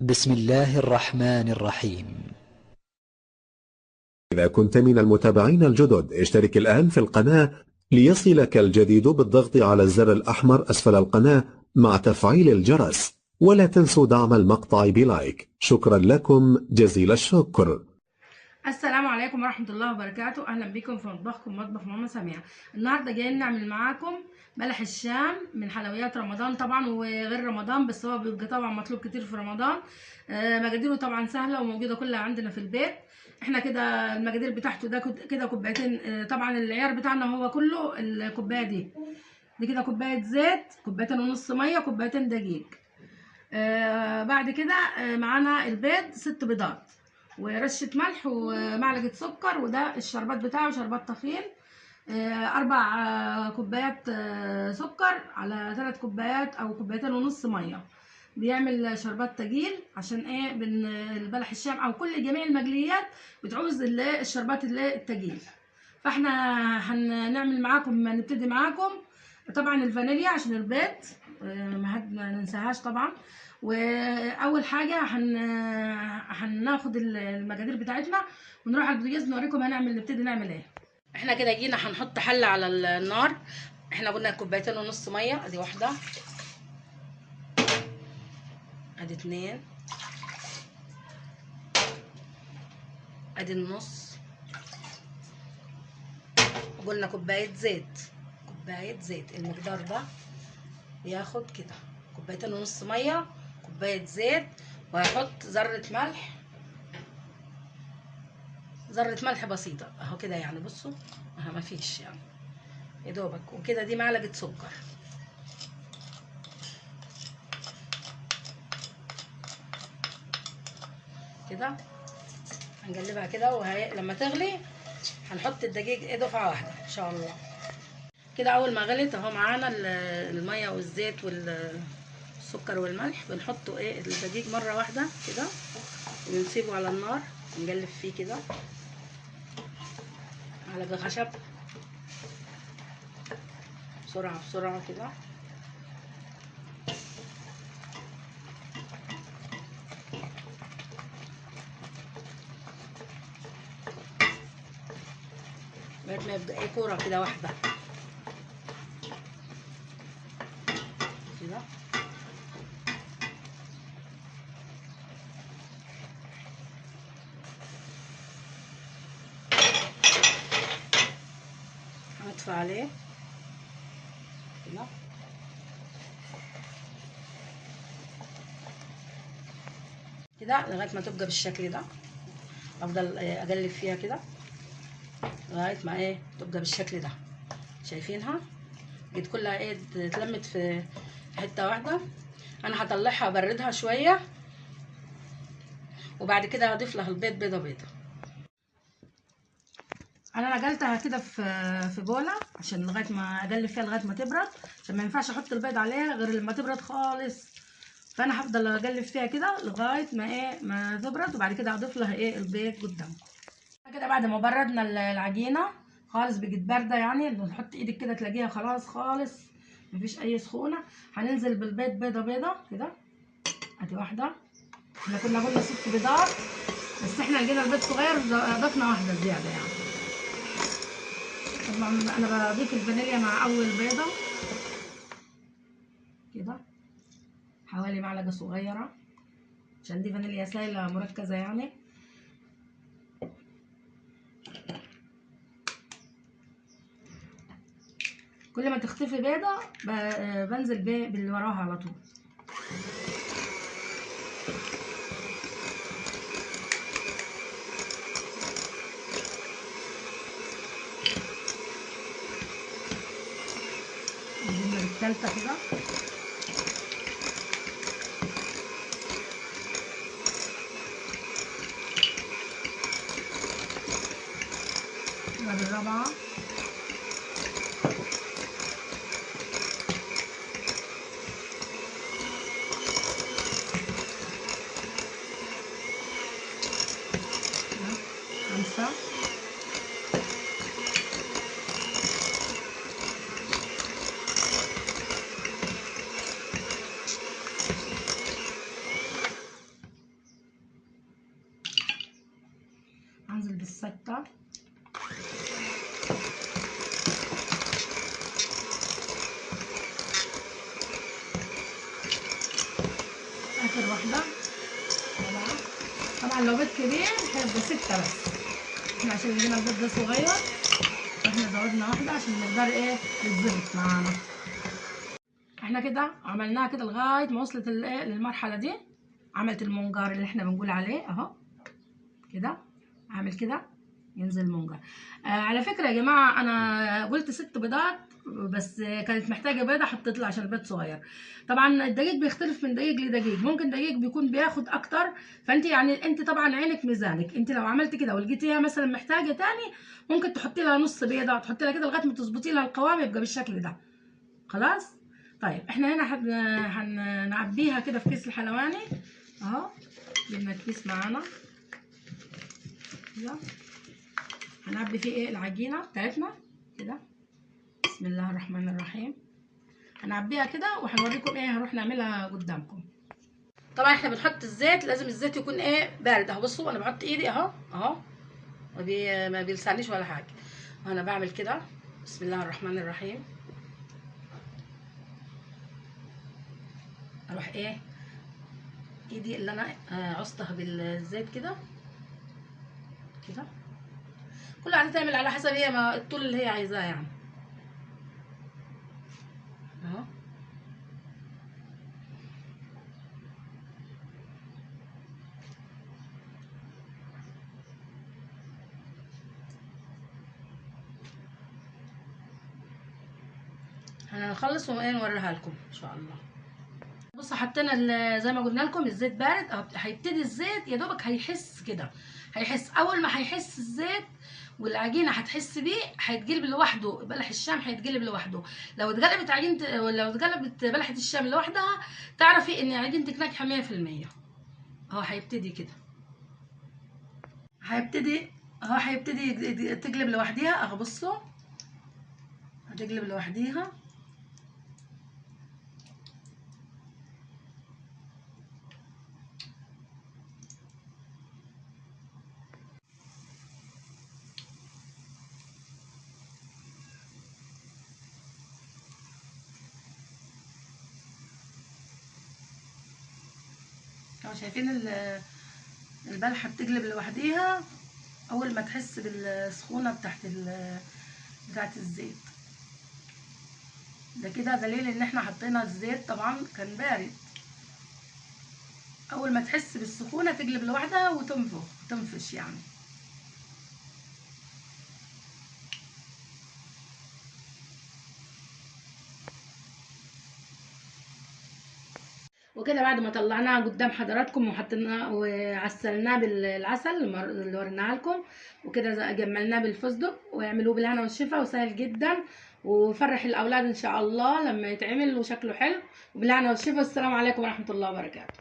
بسم الله الرحمن الرحيم. إذا كنت من المتابعين الجدد اشترك الآن في القناة ليصلك الجديد بالضغط على الزر الأحمر أسفل القناة مع تفعيل الجرس، ولا تنسوا دعم المقطع بلايك. شكرا لكم جزيل الشكر. السلام عليكم ورحمة الله وبركاته. أهلا بكم في مطبخكم مطبخ ماما سمية. النهاردة جايين نعمل معاكم بلح الشام من حلويات رمضان طبعا وغير رمضان، بس هو بيبقى طبعا مطلوب كتير في رمضان. مقاديره طبعا سهلة وموجودة كلها عندنا في البيت. احنا كده المقادير بتاعته ده كده كوبايتين. طبعا العيار بتاعنا هو كله الكوباية دي كده كوباية زيت، كوبايتين ونص مية، كوبايتين دقيق. بعد كده معانا البيض 6 بيضات ورشة ملح ومعلقة سكر، وده الشربات بتاعه شربات طحين. 4 كوبايات سكر على 3 كوبايات أو كوبايتين ونص مية، بيعمل شربات تقيل. عشان ايه؟ البلح الشام او كل جميع المقليات بتعوز الشربات التقيل. فاحنا هنعمل معاكم، نبتدي معاكم طبعا الفانيليا عشان البيض، ما ننساهاش طبعا. واول حاجه هناخد المقادير بتاعتنا ونروح على البوتاجاز نوريكم نبتدي نعمل ايه. احنا كده جينا هنحط حله على النار. احنا قلنا كوبايتين ونص ميه، ادي واحده، ادي 2، ادي النص، وقلنا كوبايه زيت. كوبايه زيت المقدار ده بياخد كده كوبايتين ونص ميه، كوبايه زيت، وهحط ذره ملح، ذره ملح بسيطه اهو كده يعني. بصوا اهو ما فيش يعني، يا دوبك. وكده دي معلقه سكر كده. هنقلبها كده لما تغلي هنحط الدقيق دفعه واحده ان شاء الله. كده اول ما غلت اهو معانا الميه والزيت والسكر والملح، بنحطه الدقيق مره واحده كده وبنسيبه على النار نقلب فيه كده على خشب بسرعه بسرعه كده. لغايه ما يبقى كوره كده واحده كده. هنطفي عليه كده كده لغايه ما تبقى بالشكل ده. افضل اقلب فيها كده لغايه ما تبقى بالشكل ده. شايفينها جيت كلها اتلمت في حته واحده. انا هطلعها ابردها شويه وبعد كده هضيف لها البيض بيضه بيضه. انا نقلتها كده في بوله عشان لغايه ما اقلب فيها لغايه ما تبرد، عشان ما ينفعش احط البيض عليها غير لما تبرد خالص. فانا هفضل اقلب فيها كده لغايه ما تبرد، وبعد كده هضيف لها البيض قدامكم. كده بعد ما بردنا العجينه خالص بقت بارده، يعني نحط ايدك كده تلاقيها خلاص خالص مفيش اي سخونه. هننزل بالبيض بيضه بيضه كده. ادي واحده، احنا كنا قلنا 6 بيضات بس احنا لقينا البيض صغير ضفنا واحده زياده يعني. طبعا انا بضيف الفانيليا مع اول بيضه كده حوالي معلقه صغيره، عشان دي فانيليا سايله مركزه يعني. كل ما تختفي بيضه بنزل باللي وراها على طول. الجمله الثالثه كده. الرابعه، خمسه، السكر، اخر واحده. طبعا لو بيض كبير هيبقى 6 بس، احنا عشان لقينا البيض ده صغير فاحنا زودنا واحده عشان نقدر ايه تتظبط معانا. احنا كده عملناها كده لغايه ما وصلت للمرحله دي، عملت المنجار اللي احنا بنقول عليه اهو كده، عامل كده ينزل منجر. على فكره يا جماعه انا قلت 6 بيضات بس كانت محتاجه بيضه حطيت لها عشان البيض صغير. طبعا الدقيق بيختلف من دقيق لدقيق، ممكن دقيق بيكون بياخد اكتر، فانت يعني انت طبعا عينك ميزانك، انت لو عملت كده ولقيتيها مثلا محتاجه تاني ممكن تحطي لها نص بيضه، تحطي لها كده لغايه ما تظبطي لها القوام يبقى بالشكل ده. خلاص. طيب احنا هنا هنعبيها كده في كيس الحلواني اهو، جبنا الكيس معانا كده، هنعبي فيه ايه العجينه بتاعتنا كده. بسم الله الرحمن الرحيم. هنعبيها كده وهنوريكم ايه هنروح نعملها قدامكم. طبعا احنا بنحط الزيت، لازم الزيت يكون ايه بارد اهو. بصوا انا بحط ايدي اهو اهو، ما بيلسعنيش ولا حاجه، وانا بعمل كده. بسم الله الرحمن الرحيم. اروح ايه ايدي اللي انا عصتها بالزيت كده كده، كل واحده تعمل على حسب هي ما الطول اللي هي عايزاه يعني اهو. هنخلص ونوريها لكم ان شاء الله. بصوا حطينا زي ما قلنا لكم الزيت بارد اهو، هيبتدي الزيت يا دوبك هيحس كده، هيحس اول ما هيحس الزيت والعجينه هتحس بيه هيتقلب لوحده، بلح الشام هيتقلب لوحده. لو اتقلبت عجينه، لو اتقلبت بلحه الشام لوحدها تعرفي ان عجينتك ناجحه 100%. اهو هيبتدي كده، هيبتدي تقلب لوحديها اهو. بصوا هتقلب لوحديها. اهو شايفين البلحه بتقلب لوحديها اول ما تحس بالسخونه بتاعت الزيت. ده كده دليل ان احنا حطينا الزيت طبعا كان بارد. اول ما تحس بالسخونه تقلب لوحدها وتنفخ تنفش يعني. وكده بعد ما طلعناها قدام حضراتكم وحطيناه وعسلناه بالعسل اللي وريناه لكم، وكده جملناه بالفستق، واعملوه بالهنا والشفا وسهل جدا وفرح الاولاد ان شاء الله لما يتعمل وشكله حلو. وبالهنا والشفا، والسلام عليكم ورحمه الله وبركاته.